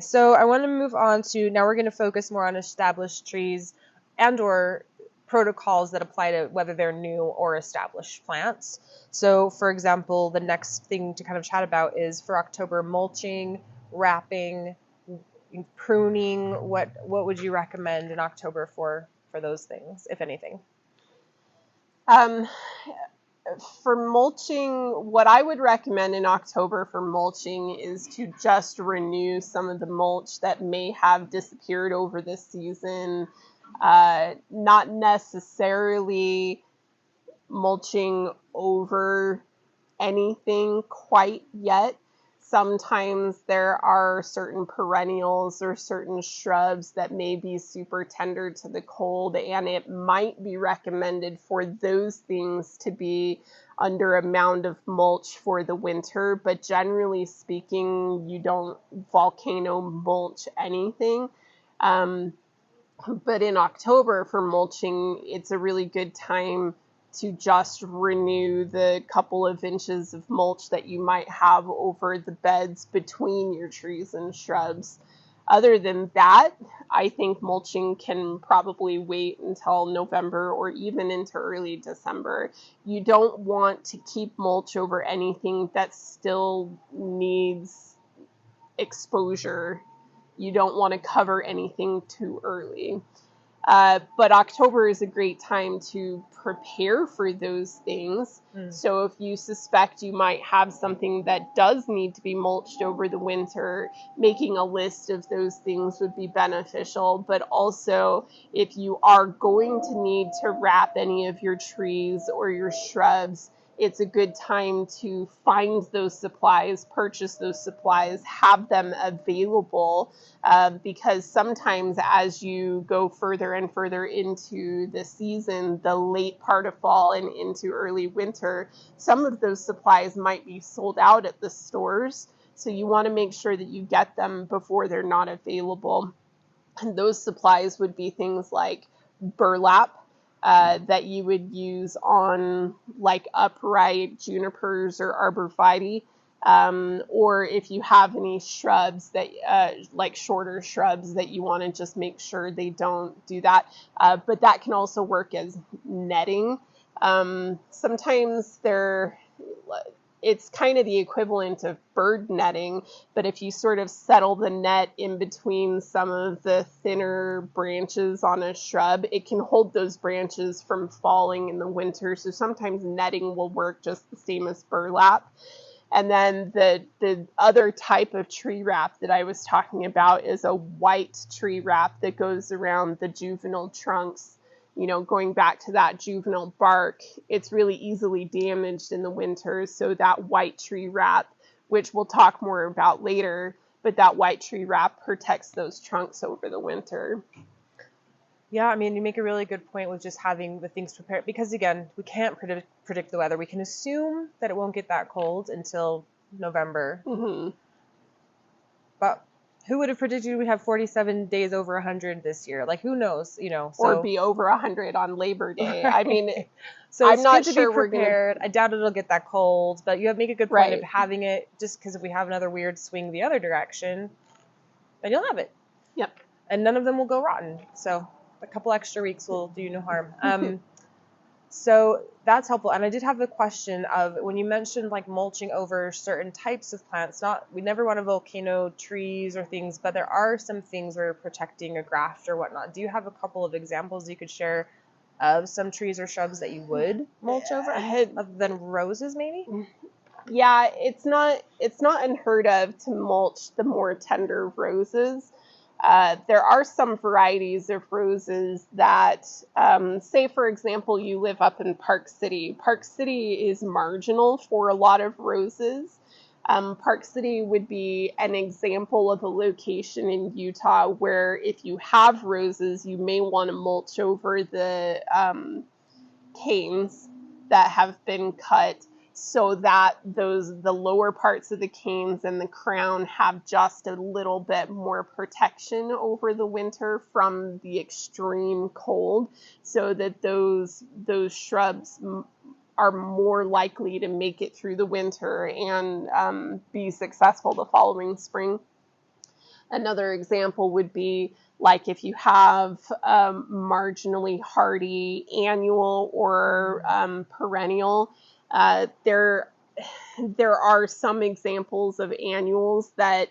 So I want to move on to, now we're going to focus more on established trees and or protocols that apply to whether they're new or established plants. So for example, the next thing to kind of chat about is for October, mulching, wrapping, pruning. What would you recommend in October for those things, if anything? Um, for mulching, what I would recommend in October for mulching is to just renew some of the mulch that may have disappeared over this season. Not necessarily mulching over anything quite yet. Sometimes there are certain perennials or certain shrubs that may be super tender to the cold, and it might be recommended for those things to be under a mound of mulch for the winter. But generally speaking, you don't volcano mulch anything. But in October for mulching, it's a really good time to just renew the couple of inches of mulch that you might have over the beds between your trees and shrubs. Other than that, I think mulching can probably wait until November or even into early December. You don't want to keep mulch over anything that still needs exposure. You don't want to cover anything too early. But October is a great time to prepare for those things. So if you suspect you might have something that does need to be mulched over the winter, making a list of those things would be beneficial. But also, if you are going to need to wrap any of your trees or your shrubs, it's a good time to find those supplies, purchase those supplies, have them available, because sometimes as you go further and further into the season, the late part of fall and into early winter, some of those supplies might be sold out at the stores. So you want to make sure that you get them before they're not available. And those supplies would be things like burlap, that you would use on like upright junipers or arborvitae, or if you have any shrubs that like shorter shrubs that you want to just make sure they don't do that. But that can also work as netting. Sometimes it's kind of the equivalent of bird netting, but if you sort of settle the net in between some of the thinner branches on a shrub, it can hold those branches from falling in the winter. So sometimes netting will work just the same as burlap. And then the other type of tree wrap that I was talking about is a white tree wrap that goes around the juvenile trunks. Going back to that juvenile bark, it's really easily damaged in the winter. So that white tree wrap, which we'll talk more about later, but that white tree wrap protects those trunks over the winter. Yeah, I mean, you make a really good point with just having the things prepared, because again, we can't predict the weather. We can assume that it won't get that cold until November. Mm-hmm. But who would have predicted we'd have 47 days over 100 this year? Like, who knows, So, or be over 100 on Labor Day. Right. I mean, so I'm it's not good to sure be prepared. I doubt it'll get that cold, but you make a good point of having it, just because if we have another weird swing the other direction, then you'll have it. Yep. And none of them will go rotten. So a couple extra weeks will do you no harm. So that's helpful. And I did have a question of, when you mentioned like mulching over certain types of plants, we never want to volcano trees or things, but there are some things where you're protecting a graft or whatnot. Do you have a couple of examples you could share of some trees or shrubs that you would mulch over, other than roses maybe? Yeah, it's not unheard of to mulch the more tender roses. There are some varieties of roses that, say, for example, you live up in Park City. Park City is marginal for a lot of roses. Park City would be an example of a location in Utah where if you have roses, you may want to mulch over the canes that have been cut, so that the lower parts of the canes and the crown have just a little bit more protection over the winter from the extreme cold, so that those shrubs are more likely to make it through the winter and be successful the following spring. Another example would be like if you have marginally hardy annual or perennial. There are some examples of annuals that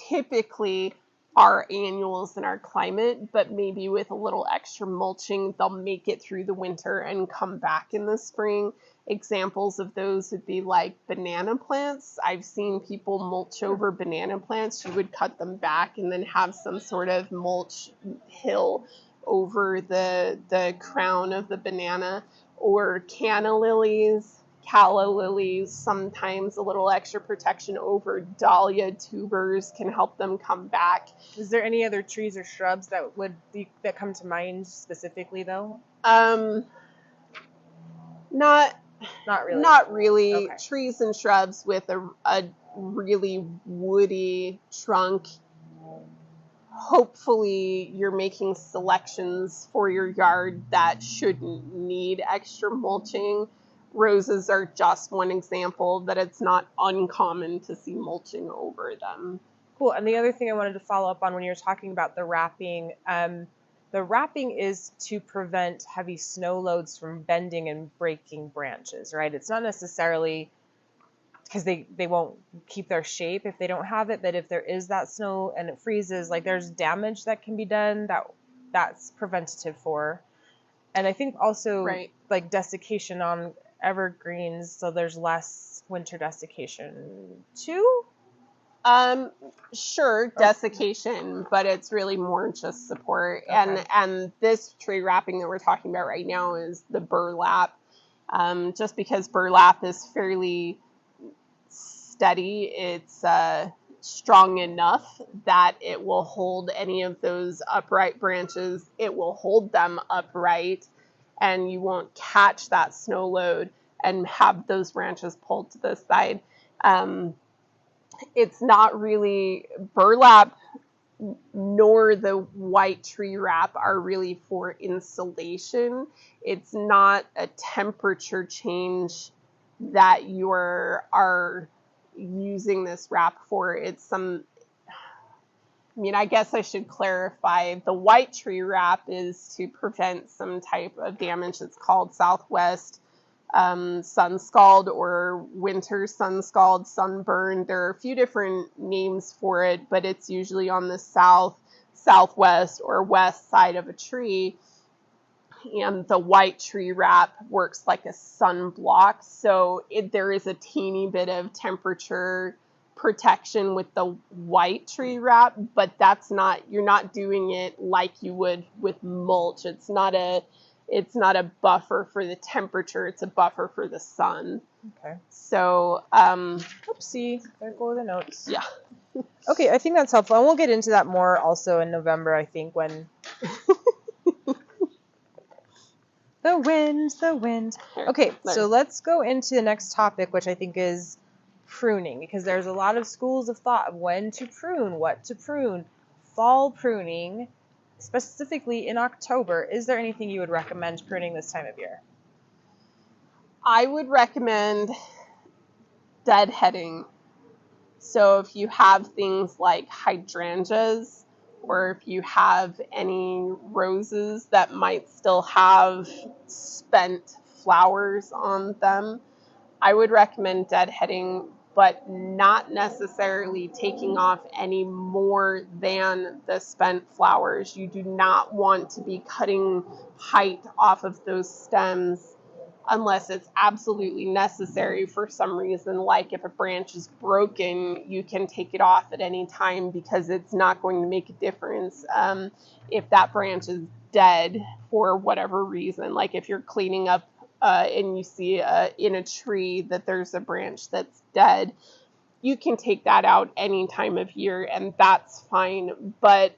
typically are annuals in our climate, but maybe with a little extra mulching, they'll make it through the winter and come back in the spring. Examples of those would be like banana plants. I've seen people mulch over banana plants. You would cut them back and then have some sort of mulch hill over the crown of the banana. Or canna lilies, calla lilies, sometimes a little extra protection over dahlia tubers can help them come back. Is there any other trees or shrubs that come to mind specifically though? Not really. Not really. Okay. Trees and shrubs with a really woody trunk. Hopefully you're making selections for your yard that shouldn't need extra mulching. Roses are just one example that it's not uncommon to see mulching over them. Cool. And the other thing I wanted to follow up on when you were talking about the wrapping is to prevent heavy snow loads from bending and breaking branches, right? It's not necessarily because they won't keep their shape if they don't have it, but if there is that snow and it freezes, like there's damage that can be done that's preventative for. And I think also Right. like desiccation on evergreens, so there's less winter desiccation too. Sure, desiccation, but it's really more just support. Okay. And this tree wrapping that we're talking about right now is the burlap. Just because burlap is fairly steady, it's strong enough that it will hold any of those upright branches. It will hold them upright, and you won't catch that snow load and have those branches pulled to the side. It's not really burlap nor the white tree wrap are really for insulation. It's not a temperature change that you are using this wrap for. I guess I should clarify. The white tree wrap is to prevent some type of damage. It's called Southwest sun scald or winter sun scald, sunburn. There are a few different names for it, but it's usually on the southwest or west side of a tree. And the white tree wrap works like a sunblock. So there is a teeny bit of temperature protection with the white tree wrap, but you're not doing it like you would with mulch. It's not a buffer for the temperature, it's a buffer for the sun. Okay. So, oopsie, there go the notes. Yeah. Okay, I think that's helpful. And we'll get into that more also in November, I think, when the wind. Okay, so let's go into the next topic, which I think is pruning, because there's a lot of schools of thought of when to prune, what to prune. Fall pruning, specifically in October, is there anything you would recommend pruning this time of year? I would recommend deadheading. So if you have things like hydrangeas, or if you have any roses that might still have spent flowers on them, I would recommend deadheading, but not necessarily taking off any more than the spent flowers. You do not want to be cutting height off of those stems unless it's absolutely necessary for some reason. Like if a branch is broken, you can take it off at any time because it's not going to make a difference. If that branch is dead for whatever reason, like if you're cleaning up and you see in a tree that there's a branch that's dead, you can take that out any time of year and that's fine. But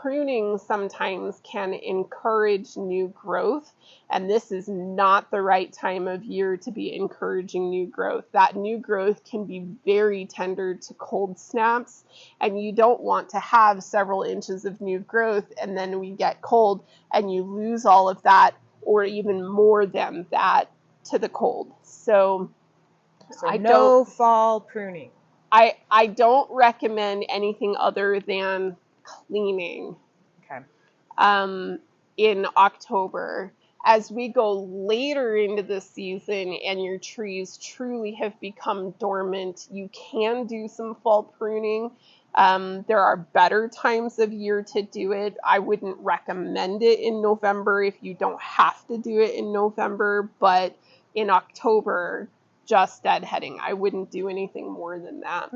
pruning sometimes can encourage new growth, and this is not the right time of year to be encouraging new growth. That new growth can be very tender to cold snaps, and you don't want to have several inches of new growth and then we get cold and you lose all of that or even more than that to the cold. So no fall pruning. I don't recommend anything other than cleaning Okay. in October. As we go later into the season and your trees truly have become dormant, you can do some fall pruning. There are better times of year to do it. I wouldn't recommend it in November if you don't have to do it in November, but in October, just deadheading. I wouldn't do anything more than that.